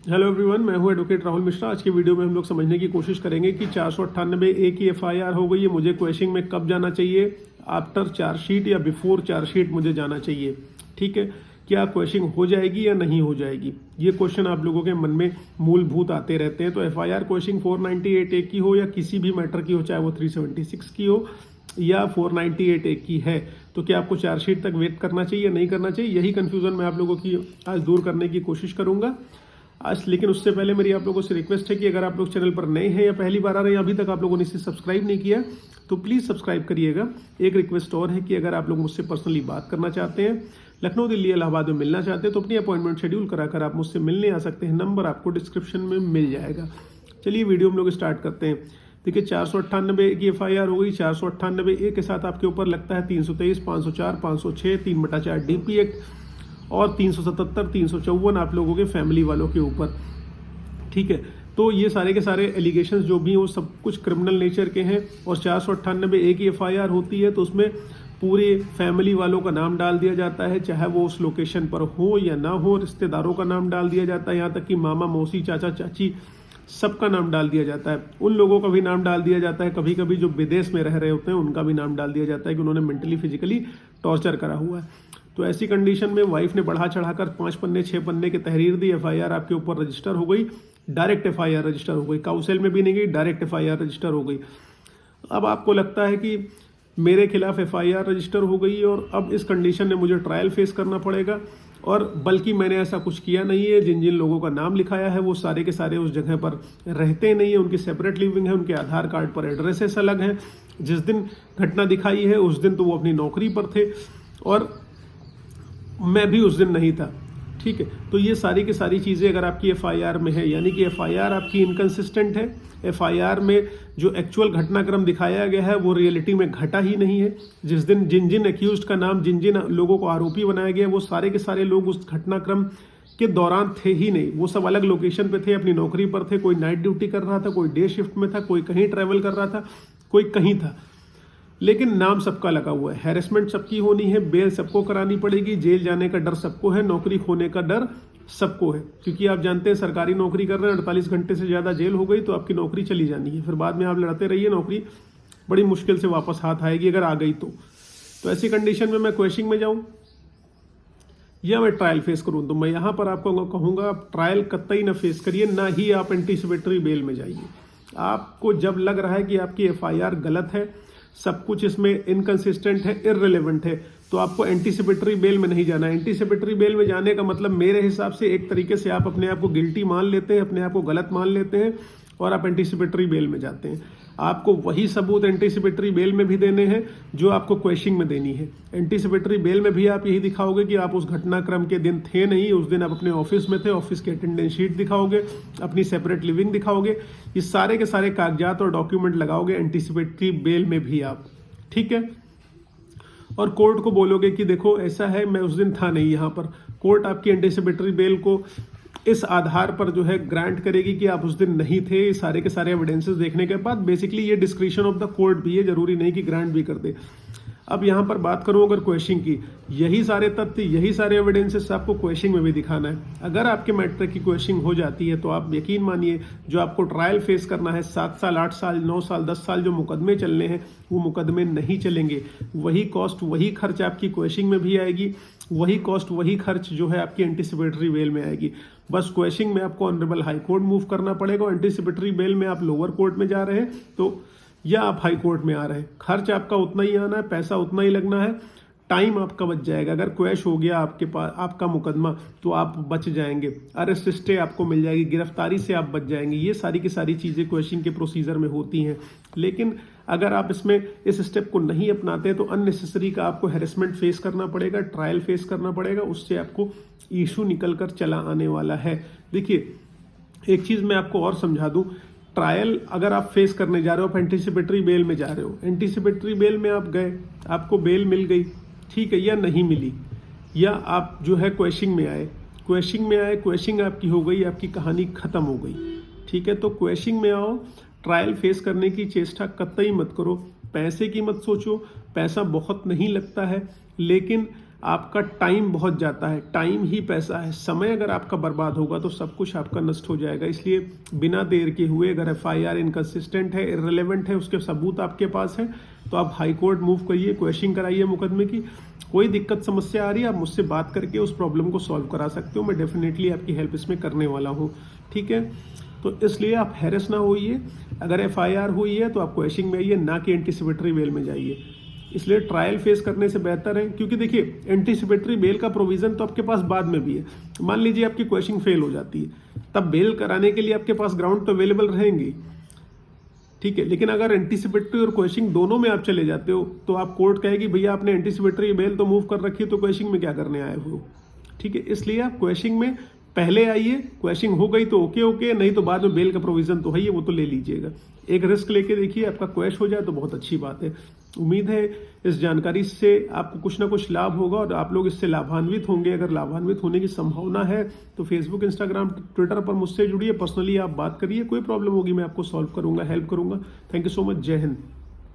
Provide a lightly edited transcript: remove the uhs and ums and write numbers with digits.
Hello everyone, मैं हूं advocate Rahul Mishra. आज की वीडियो में हम लोग समझने की कोशिश करेंगे कि 498A की एफआईआर हो गई है, मुझे क्वेश्चन में कब जाना चाहिए, आफ्टर चार्जशीट या बिफोर चार्जशीट मुझे जाना चाहिए। ठीक है, क्या क्वेश्चन हो जाएगी या नहीं हो जाएगी, ये क्वेश्चन आप लोगों के मन में मूलभूत आते रहते हैं। तो एफआईआर क्वेश्चन 498A की हो या किसी भी मैटर की हो, चाहे वो 376 की हो या 498A की है, तो क्या आपको चार्जशीट तक वेट करना चाहिए या नहीं करना चाहिए, यही कंफ्यूजन मैं आप लोगों की आज दूर करने की कोशिश करूंगा आज। लेकिन उससे पहले मेरी आप लोगों से रिक्वेस्ट है कि अगर आप लोग चैनल पर नए हैं या पहली बार आ रहे हैं, अभी तक आप लोगों ने इसे सब्सक्राइब नहीं किया तो प्लीज़ सब्सक्राइब करिएगा। एक रिक्वेस्ट और है कि अगर आप लोग मुझसे पर्सनली बात करना चाहते हैं, लखनऊ, दिल्ली, इलाहाबाद में मिलना चाहते हैं, तो अपनी अपॉइंटमेंट शेड्यूल कराकर आप मुझसे मिलने आ सकते हैं। नंबर आपको डिस्क्रिप्शन में मिल जाएगा। चलिए वीडियो हम लोग स्टार्ट करते हैं। देखिए, 498 की एफआईआर हो गई। 498A के साथ आपके ऊपर लगता है 323, 504, 506, 3/4 DP एक्ट और 377, 354 आप लोगों के फैमिली वालों के ऊपर। ठीक है, तो ये सारे के सारे एलिगेशंस जो भी हैं वो सब कुछ क्रिमिनल नेचर के हैं। और 498A की एफआईआर होती है तो उसमें पूरे फैमिली वालों का नाम डाल दिया जाता है, चाहे वो उस लोकेशन पर हो या ना हो। रिश्तेदारों का नाम डाल दिया जाता है, यहाँ तक कि मामा, मौसी, चाचा, चाची सबका नाम डाल दिया जाता है। उन लोगों का भी नाम डाल दिया जाता है, कभी कभी जो विदेश में रह रहे होते हैं उनका भी नाम डाल दिया जाता है कि उन्होंने मेंटली फिजिकली टॉर्चर करा हुआ है। तो ऐसी कंडीशन में वाइफ ने बढ़ा चढ़ाकर 5 पन्ने 6 पन्ने की तहरीर दी, एफआईआर आपके ऊपर रजिस्टर हो गई, डायरेक्ट एफआईआर रजिस्टर हो गई, काउंसिल में भी नहीं गई, डायरेक्ट एफआईआर रजिस्टर हो गई। अब आपको लगता है कि मेरे खिलाफ एफआईआर रजिस्टर हो गई और अब इस कंडीशन में मुझे ट्रायल फेस करना पड़ेगा, और बल्कि मैंने ऐसा कुछ किया नहीं है। जिन जिन लोगों का नाम लिखाया है वो सारे के सारे उस जगह पर रहते नहीं है, उनकी सेपरेट लिविंग है, उनके आधार कार्ड पर एड्रेसेस अलग हैं। जिस दिन घटना दिखाई है उस दिन तो वो अपनी नौकरी पर थे और मैं भी उस दिन नहीं था। ठीक है, तो ये सारी की सारी चीज़ें अगर आपकी एफआईआर में है, यानी कि एफआईआर आपकी इनकंसिस्टेंट है। एफआईआर में जो एक्चुअल घटनाक्रम दिखाया गया है वो रियलिटी में घटा ही नहीं है। जिस दिन जिन जिन एक्यूज्ड का नाम, जिन जिन लोगों को आरोपी बनाया गया, वो सारे के सारे लोग उस घटनाक्रम के दौरान थे ही नहीं। वो सब अलग लोकेशन पे थे, अपनी नौकरी पर थे। कोई नाइट ड्यूटी कर रहा था, कोई डे शिफ्ट में था, कोई कहीं ट्रैवल कर रहा था, कोई कहीं था, लेकिन नाम सबका लगा हुआ है। हैरेसमेंट सबकी होनी है, बेल सबको करानी पड़ेगी, जेल जाने का डर सबको है, नौकरी खोने का डर सबको है। क्योंकि आप जानते हैं सरकारी नौकरी कर रहे हैं, 48 घंटे से ज़्यादा जेल हो गई तो आपकी नौकरी चली जानी है। फिर बाद में आप लड़ते रहिए, नौकरी बड़ी मुश्किल से वापस हाथ आएगी अगर आ गई तो ऐसी कंडीशन में मैं क्वेश्चन में जाऊँ या मैं ट्रायल फेस करूँ, तो मैं यहाँ पर आपको कहूँगा आप ट्रायल कतई ना फेस करिए, ना ही आप एंटीसिपेटरी बेल में जाइए। आपको जब लग रहा है कि आपकी एफआईआर गलत है, सब कुछ इसमें इनकंसिस्टेंट है, इररिलेवेंट है, तो आपको एंटीसिपेटरी बेल में नहीं जाना है। एंटीसिपेटरी बेल में जाने का मतलब मेरे हिसाब से एक तरीके से आप अपने आप को गिल्टी मान लेते हैं, अपने आप को गलत मान लेते हैं और आप एंटीसिपेटरी बेल में जाते हैं। आपको वही सबूत एंटीसिपेटरी बेल में भी देने हैं जो आपको क्वेश्चन में देनी है। एंटीसिपेटरी बेल में भी आप यही दिखाओगे कि आप उस घटनाक्रम के दिन थे नहीं, उस दिन आप अपने ऑफिस में थे, ऑफिस की अटेंडेंस शीट दिखाओगे, अपनी सेपरेट लिविंग दिखाओगे, ये सारे के सारे कागजात और डॉक्यूमेंट लगाओगे एंटीसिपेटरी बेल में भी आप। ठीक है, और कोर्ट को बोलोगे कि देखो ऐसा है, मैं उस दिन था नहीं यहाँ पर। कोर्ट आपकी एंटीसिपेटरी बेल को इस आधार पर जो है ग्रांट करेगी कि आप उस दिन नहीं थे। सारे के सारे एविडेंसेस देखने के बाद बेसिकली ये डिस्क्रिशन ऑफ द कोर्ट भी है, जरूरी नहीं कि ग्रांट भी कर दे। अब यहाँ पर बात करूँ अगर क्वेश्चन की, यही सारे तथ्य, यही सारे एविडेंसेस आपको क्वेश्चन में भी दिखाना है। अगर आपके मैटर की क्वेश्चन हो जाती है तो आप यकीन मानिए जो आपको ट्रायल फेस करना है, 7 साल, 8 साल, 9 साल, 10 साल जो मुकदमे चलने हैं वो मुकदमे नहीं चलेंगे। वही कॉस्ट, वही खर्च आपकी क्वेश्चन में भी आएगी, वही कॉस्ट, वही खर्च जो है आपकी एंटीसिपेटरी बेल में आएगी। बस क्वेश्चन में आपको ऑनरेबल हाई कोर्ट मूव करना पड़ेगा, एंटीसिपेटरी बेल में आप लोअर कोर्ट में जा रहे हैं तो या आप हाई कोर्ट में आ रहे हैं, खर्च आपका उतना ही आना है, पैसा उतना ही लगना है, टाइम आपका बच जाएगा। अगर क्वैश हो गया आपके पास आपका मुकदमा तो आप बच जाएंगे, अरेस्ट स्टे आपको मिल जाएगी, गिरफ्तारी से आप बच जाएंगे। ये सारी की सारी चीज़ें क्वेश्चन के प्रोसीजर में होती हैं। लेकिन अगर आप इसमें इस स्टेप को नहीं अपनाते तो अननेसेसरी का आपको हैरेसमेंट फेस करना पड़ेगा, ट्रायल फेस करना पड़ेगा, उससे आपको इशू निकल कर चला आने वाला है। देखिए, एक चीज़ मैं आपको और समझा दूँ, ट्रायल अगर आप फेस करने जा रहे हो, आप एंटीसिपेटरी बेल में जा रहे हो, एंटीसिपेटरी बेल में आप गए, आपको बेल मिल गई, ठीक है, या नहीं मिली, या आप जो है क्वेश्चन में आए, क्वेश्चन आपकी हो गई, आपकी कहानी खत्म हो गई। ठीक है, तो क्वेश्चन में आओ, ट्रायल फेस करने की चेष्टा कतई मत करो, पैसे की मत सोचो। पैसा बहुत नहीं लगता है, लेकिन आपका टाइम बहुत जाता है, टाइम ही पैसा है। समय अगर आपका बर्बाद होगा तो सब कुछ आपका नष्ट हो जाएगा। इसलिए बिना देर के हुए अगर एफआईआर इनकंसिस्टेंट है, इररिलेवेंट है, उसके सबूत आपके पास है, तो आप हाई कोर्ट मूव करिए, क्वेश्चनिंग कराइए मुकदमे की। कोई दिक्कत समस्या आ रही है, आप मुझसे बात करके उस प्रॉब्लम को सॉल्व करा सकते हो। मैं डेफिनेटली आपकी हेल्प इसमें करने वाला हूँ, ठीक है। तो इसलिए आप हैरेस ना होइए। अगर एफआईआर हुई है तो आप क्वेश्चनिंग में आइए, ना कि एंटीसिपेटरी बेल में जाइए। इसलिए ट्रायल फेस करने से बेहतर है, क्योंकि देखिए एंटीसिपेटरी बेल का प्रोविजन तो आपके पास बाद में भी है। मान लीजिए आपकी क्वेश्चनिंग फेल हो जाती है, तब बेल कराने के लिए आपके पास ग्राउंड तो अवेलेबल रहेंगी, ठीक है। लेकिन अगर एंटीसिपेटरी और क्वेश्चनिंग दोनों में आप चले जाते हो तो आप कोर्ट कहेगी भैया आपने एंटीसिपेटरी बेल तो मूव कर रखी है, तो क्वेश्चनिंग में क्या करने आए हो, ठीक है। इसलिए आप क्वेश्चनिंग में पहले आइए, क्वेश्चनिंग हो गई तो ओके, नहीं तो बाद में बेल का प्रोविजन तो है ही, वो तो ले लीजिएगा। एक रिस्क लेके देखिए, आपका क्वेश हो जाए तो बहुत अच्छी बात है। उम्मीद है इस जानकारी से आपको कुछ ना कुछ लाभ होगा और आप लोग इससे लाभान्वित होंगे। अगर लाभान्वित होने की संभावना है तो फेसबुक, इंस्टाग्राम, ट्विटर पर मुझसे जुड़िए, पर्सनली आप बात करिए। कोई प्रॉब्लम होगी मैं आपको सॉल्व करूंगा, हेल्प करूंगा। Thank you so much. जय हिंद।